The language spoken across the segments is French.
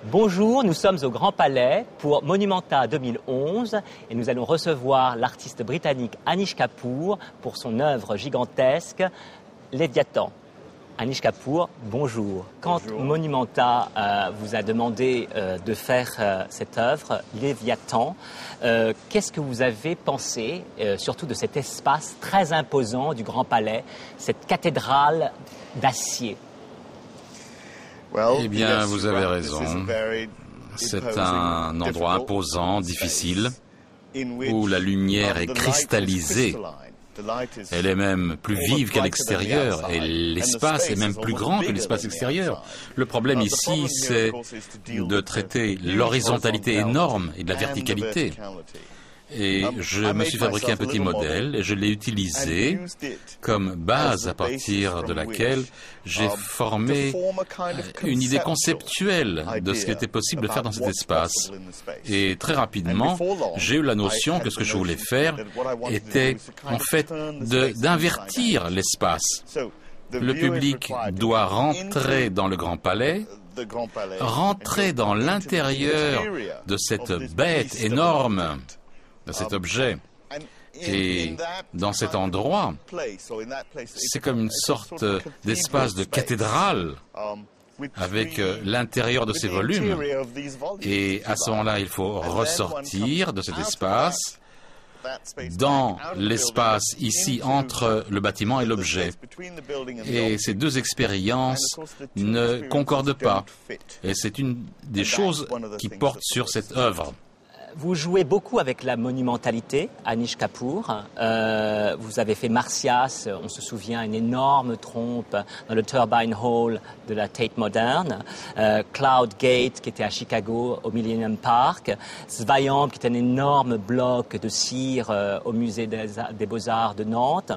Bonjour, nous sommes au Grand Palais pour Monumenta 2011 et nous allons recevoir l'artiste britannique Anish Kapoor pour son œuvre gigantesque Léviathan. Anish Kapoor, bonjour. Quand Monumenta vous a demandé de faire cette œuvre, Léviathan, qu'est-ce que vous avez pensé, surtout de cet espace très imposant du Grand Palais, cette cathédrale d'acier? Eh bien, vous avez raison. C'est un endroit imposant, difficile, où la lumière est cristallisée. Elle est même plus vive qu'à l'extérieur, et l'espace est même plus grand que l'espace extérieur. Le problème ici, c'est de traiter l'horizontalité énorme et de la verticalité. Et je me suis fabriqué un petit modèle et je l'ai utilisé comme base à partir de laquelle j'ai formé une idée conceptuelle de ce qui était possible de faire dans cet espace. Et très rapidement, j'ai eu la notion que ce que je voulais faire était en fait d'invertir l'espace. Le public doit rentrer dans le Grand Palais, rentrer dans l'intérieur de cette bête énorme, de cet objet. Et dans cet endroit, c'est comme une sorte d'espace de cathédrale avec l'intérieur de ces volumes. Et à ce moment-là, il faut ressortir de cet espace dans l'espace ici entre le bâtiment et l'objet. Et ces deux expériences ne concordent pas. Et c'est une des choses qui porte sur cette œuvre. Vous jouez beaucoup avec la monumentalité, Anish Kapoor. Vous avez fait Marsyas, on se souvient, une énorme trompe dans le Turbine Hall de la Tate Modern. Cloud Gate, qui était à Chicago, au Millennium Park. Swayam, qui est un énorme bloc de cire au Musée des Beaux-Arts de Nantes.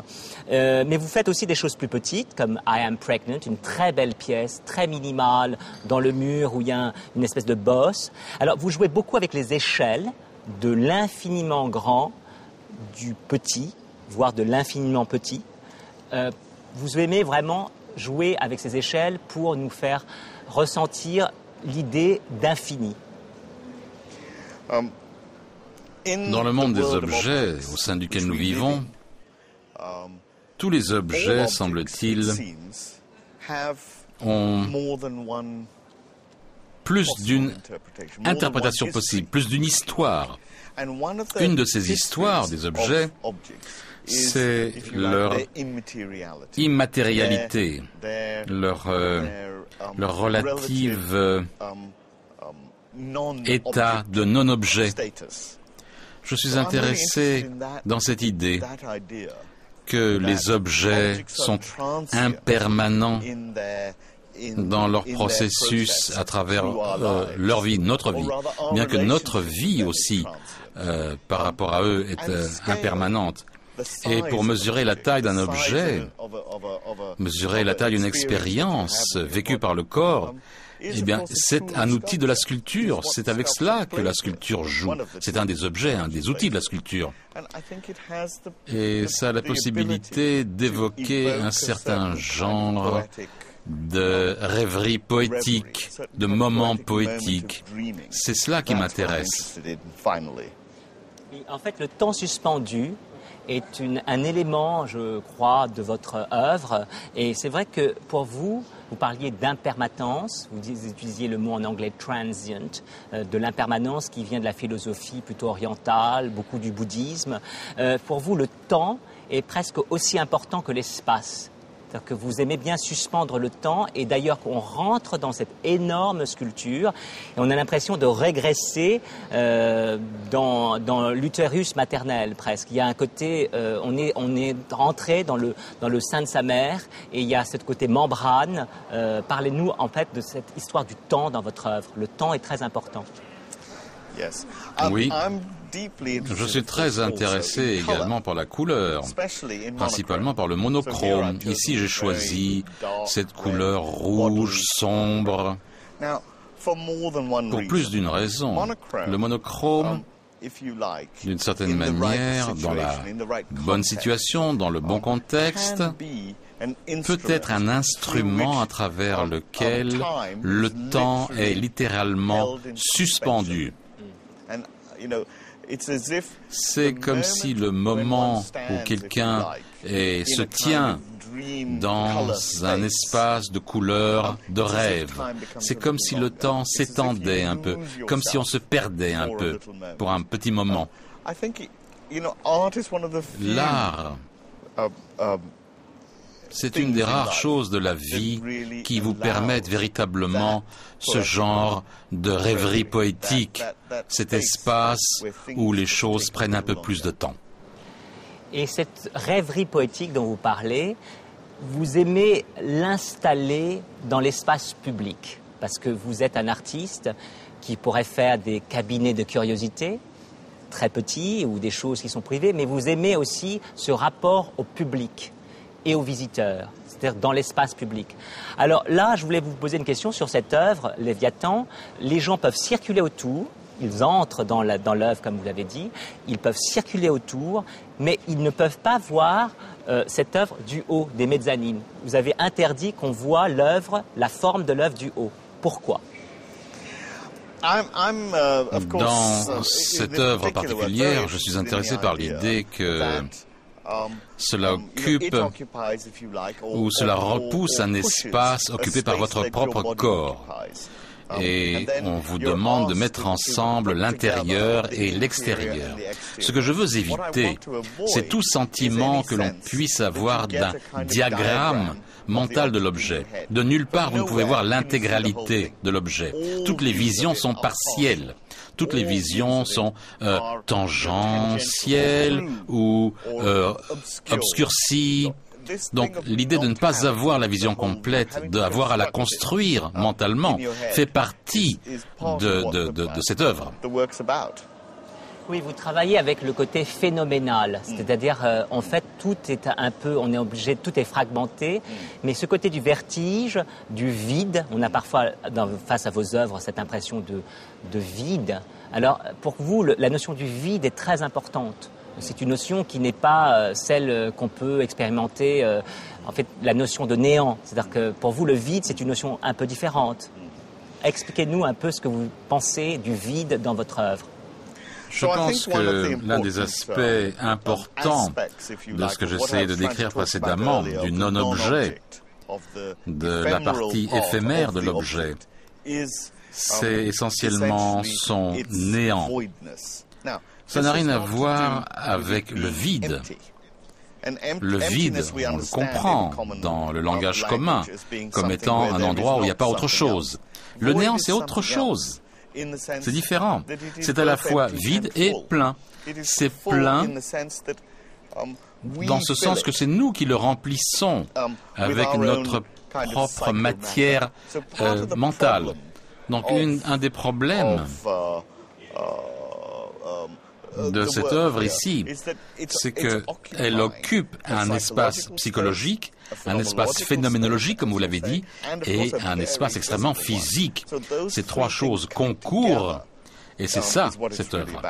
Mais vous faites aussi des choses plus petites, comme I Am Pregnant, une très belle pièce, très minimale, dans le mur où il y a une espèce de bosse. Alors, vous jouez beaucoup avec les échelles, de l'infiniment grand, du petit, voire de l'infiniment petit. Vous aimez vraiment jouer avec ces échelles pour nous faire ressentir l'idée d'infini. Dans le monde des objets au sein duquel nous vivons, tous les objets, semble-t-il, ont plus d'une interprétation possible, plus d'une histoire. Une de ces histoires des objets, c'est leur immatérialité, leur relative état de non-objet. Je suis intéressé dans cette idée que les objets sont impermanents dans leur processus à travers leur vie, notre vie, bien que notre vie aussi, par rapport à eux, est impermanente. Et pour mesurer la taille d'un objet, mesurer la taille d'une expérience vécue par le corps, eh bien, c'est un outil de la sculpture. C'est avec cela que la sculpture joue. C'est un des objets, un des outils de la sculpture. Et ça a la possibilité d'évoquer un certain genre de rêverie poétique, de moments poétiques. C'est cela qui m'intéresse. En fait, le temps suspendu est un élément, je crois, de votre œuvre. Et c'est vrai que pour vous, vous parliez d'impermanence, vous utilisiez le mot en anglais transient, de l'impermanence qui vient de la philosophie plutôt orientale, beaucoup du bouddhisme. Pour vous, le temps est presque aussi important que l'espace. C'est-à-dire que vous aimez bien suspendre le temps et d'ailleurs qu'on rentre dans cette énorme sculpture et on a l'impression de régresser dans l'utérus maternel presque. Il y a un côté, on est rentré dans le sein de sa mère et il y a ce côté membrane. Parlez-nous en fait de cette histoire du temps dans votre œuvre. Le temps est très important. Oui. Je suis très intéressé également par la couleur, principalement par le monochrome. Ici, j'ai choisi cette couleur rouge, sombre, pour plus d'une raison. Le monochrome d'une certaine manière, dans la bonne situation, dans le bon contexte, peut être un instrument à travers lequel le temps est littéralement suspendu. C'est comme si le moment où quelqu'un se tient dans un espace de couleurs, de rêve. C'est comme si le temps s'étendait un peu, comme si on se perdait un peu pour un petit moment. L'art, c'est une des rares choses de la vie qui vous permettent véritablement ce genre de rêverie poétique, cet espace où les choses prennent un peu plus de temps. Et cette rêverie poétique dont vous parlez, vous aimez l'installer dans l'espace public, parce que vous êtes un artiste qui pourrait faire des cabinets de curiosité, très petits, ou des choses qui sont privées, mais vous aimez aussi ce rapport au public et aux visiteurs, c'est-à-dire dans l'espace public. Alors là, je voulais vous poser une question sur cette œuvre, Léviathan. Les gens peuvent circuler autour, ils entrent dans l'œuvre, comme vous l'avez dit, ils peuvent circuler autour, mais ils ne peuvent pas voir cette œuvre du haut, des mezzanines. Vous avez interdit qu'on voit l'œuvre, la forme de l'œuvre du haut. Pourquoi ? Dans cette œuvre particulière, je suis intéressé par l'idée que cela occupe ou cela repousse un espace occupé par votre propre corps. Et on vous demande de mettre ensemble l'intérieur et l'extérieur. Ce que je veux éviter, c'est tout sentiment que l'on puisse avoir d'un diagramme mental de l'objet. De nulle part, vous ne pouvez voir l'intégralité de l'objet. Toutes les visions sont partielles. Toutes les visions sont tangentielles ou obscurcies. Donc, l'idée de ne pas avoir la vision complète, d'avoir à la construire mentalement, fait partie de cette œuvre. Oui, vous travaillez avec le côté phénoménal, c'est-à-dire, en fait, tout est un peu, on est obligé, tout est fragmenté, mais ce côté du vertige, du vide, on a parfois, face à vos œuvres, cette impression de vide. Alors, pour vous, la notion du vide est très importante. C'est une notion qui n'est pas celle qu'on peut expérimenter, en fait, la notion de néant. C'est-à-dire que pour vous, le vide, c'est une notion un peu différente. Expliquez-nous un peu ce que vous pensez du vide dans votre œuvre. Je pense que l'un des aspects importants de ce que j'essayais de décrire précédemment, du non-objet, de la partie éphémère de l'objet, c'est essentiellement son néant. Ça n'a rien à voir avec le vide. Le vide, on le comprend dans le langage commun, comme étant un endroit où il n'y a pas autre chose. Le néant, c'est autre chose. C'est différent. C'est à la fois vide et plein. C'est plein dans ce sens que c'est nous qui le remplissons avec notre propre matière mentale. Donc un des problèmes de cette œuvre ici, c'est qu'elle occupe un espace psychologique, un espace phénoménologique, comme vous l'avez dit, et un espace extrêmement physique. Ces trois choses concourent, et c'est ça, cette œuvre.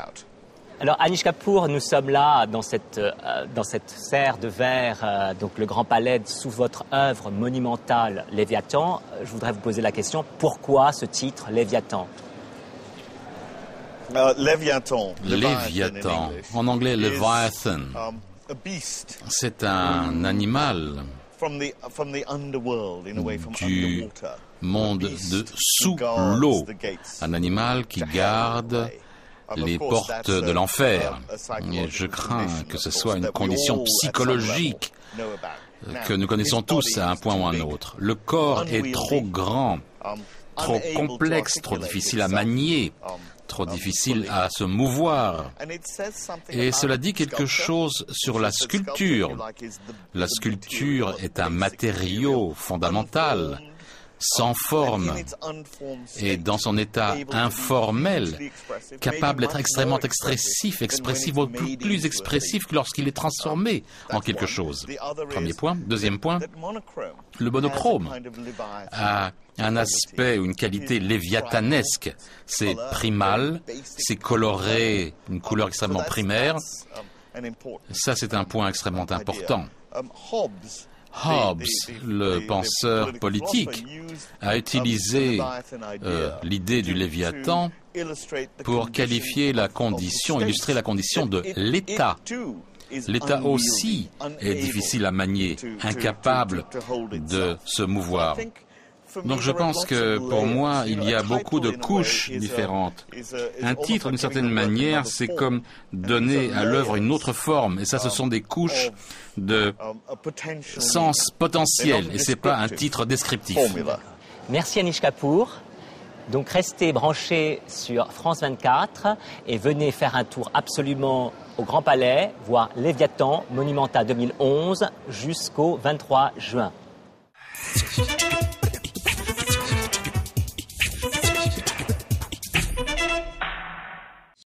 Alors, Anish Kapoor, nous sommes là dans cette serre de verre, donc le Grand Palais, sous votre œuvre monumentale Léviathan. Je voudrais vous poser la question, pourquoi ce titre, Léviathan ? Léviathan, en anglais Leviathan, c'est un animal du monde de sous l'eau, un animal qui garde les portes de l'enfer. Et je crains que ce soit une condition psychologique que nous connaissons tous à un point ou à un autre. Le corps est trop grand, trop complexe, trop difficile à manier, trop difficile à se mouvoir. Et cela dit quelque chose sur la sculpture. La sculpture est un matériau fondamental. sans forme et dans son état informel, capable d'être extrêmement expressif, beaucoup plus expressif que lorsqu'il est transformé en quelque chose. Premier point. Deuxième point, le monochrome a un aspect ou une qualité léviathanesque. C'est primal, c'est coloré, une couleur extrêmement primaire. Ça, c'est un point extrêmement important. Hobbes, le penseur politique, a utilisé l'idée du Léviathan pour qualifier la condition, illustrer la condition de l'État. L'État aussi est difficile à manier, incapable de se mouvoir. Donc je pense que pour moi, il y a beaucoup de couches différentes. Un titre, d'une certaine manière, c'est comme donner à l'œuvre une autre forme. Et ça, ce sont des couches de sens potentiel. Et ce n'est pas un titre descriptif. Merci Anish Kapoor. Donc restez branchés sur France 24 et venez faire un tour absolument au Grand Palais, voir Léviathan, Monumenta 2011 jusqu'au 23 juin.